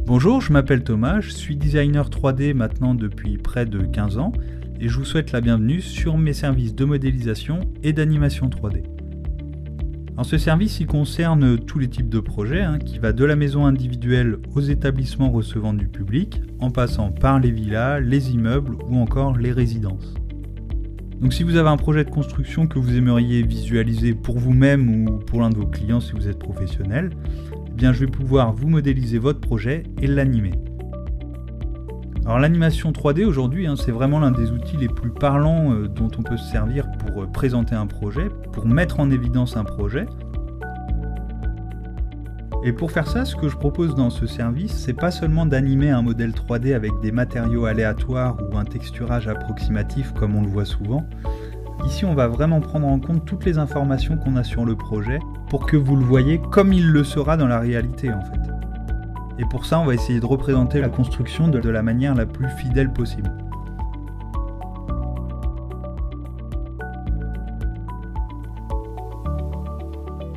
Bonjour, je m'appelle Thomas, je suis designer 3D maintenant depuis près de 15 ans et je vous souhaite la bienvenue sur mes services de modélisation et d'animation 3D. Alors ce service il concerne tous les types de projets, qui va de la maison individuelle aux établissements recevant du public, en passant par les villas, les immeubles ou encore les résidences. Donc si vous avez un projet de construction que vous aimeriez visualiser pour vous-même ou pour l'un de vos clients si vous êtes professionnel, eh bien je vais pouvoir vous modéliser votre projet et l'animer. Alors l'animation 3D aujourd'hui, c'est vraiment l'un des outils les plus parlants dont on peut se servir pour présenter un projet, pour mettre en évidence un projet. Et pour faire ça, ce que je propose dans ce service, c'est pas seulement d'animer un modèle 3D avec des matériaux aléatoires ou un texturage approximatif comme on le voit souvent. Ici, on va vraiment prendre en compte toutes les informations qu'on a sur le projet pour que vous le voyez comme il le sera dans la réalité en fait. Et pour ça, on va essayer de représenter la construction de la manière la plus fidèle possible.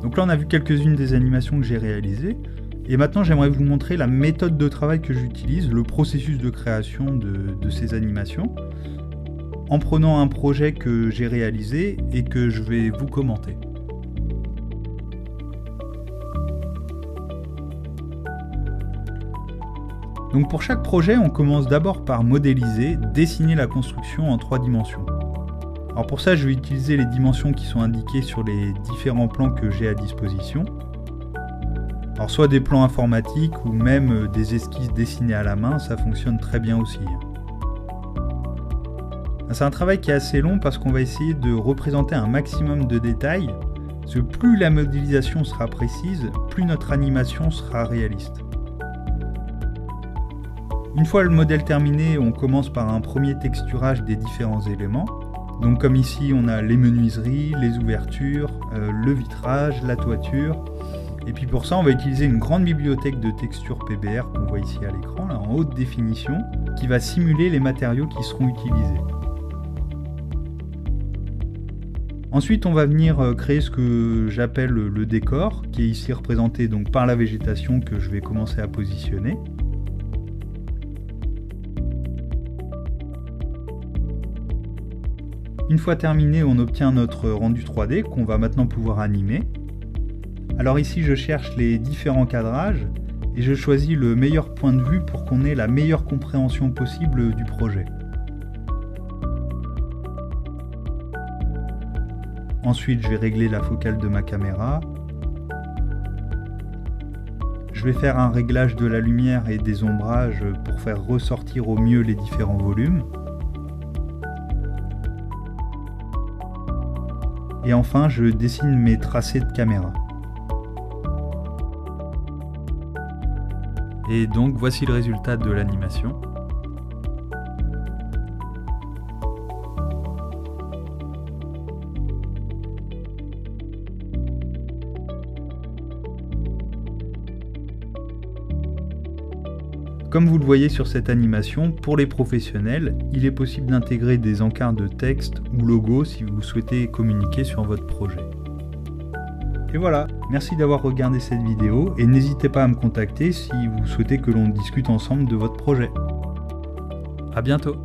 Donc là, on a vu quelques-unes des animations que j'ai réalisées. Et maintenant, j'aimerais vous montrer la méthode de travail que j'utilise, le processus de création de ces animations, en prenant un projet que j'ai réalisé et que je vais vous commenter. Donc pour chaque projet, on commence d'abord par modéliser, dessiner la construction en 3 dimensions. Alors pour ça, je vais utiliser les dimensions qui sont indiquées sur les différents plans que j'ai à disposition. Alors soit des plans informatiques ou même des esquisses dessinées à la main, ça fonctionne très bien aussi. C'est un travail qui est assez long parce qu'on va essayer de représenter un maximum de détails, parce que plus la modélisation sera précise, plus notre animation sera réaliste. Une fois le modèle terminé, on commence par un premier texturage des différents éléments. Donc comme ici, on a les menuiseries, les ouvertures, le vitrage, la toiture. Et puis pour ça, on va utiliser une grande bibliothèque de textures PBR qu'on voit ici à l'écran, en haute définition, qui va simuler les matériaux qui seront utilisés. Ensuite, on va venir créer ce que j'appelle le décor, qui est ici représenté donc par la végétation que je vais commencer à positionner. Une fois terminé, on obtient notre rendu 3D qu'on va maintenant pouvoir animer. Alors ici, je cherche les différents cadrages et je choisis le meilleur point de vue pour qu'on ait la meilleure compréhension possible du projet. Ensuite, je vais régler la focale de ma caméra. Je vais faire un réglage de la lumière et des ombrages pour faire ressortir au mieux les différents volumes. Et enfin, je dessine mes tracés de caméra. Et donc, voici le résultat de l'animation. Comme vous le voyez sur cette animation, pour les professionnels, il est possible d'intégrer des encarts de texte ou logos si vous souhaitez communiquer sur votre projet. Et voilà, merci d'avoir regardé cette vidéo et n'hésitez pas à me contacter si vous souhaitez que l'on discute ensemble de votre projet. À bientôt!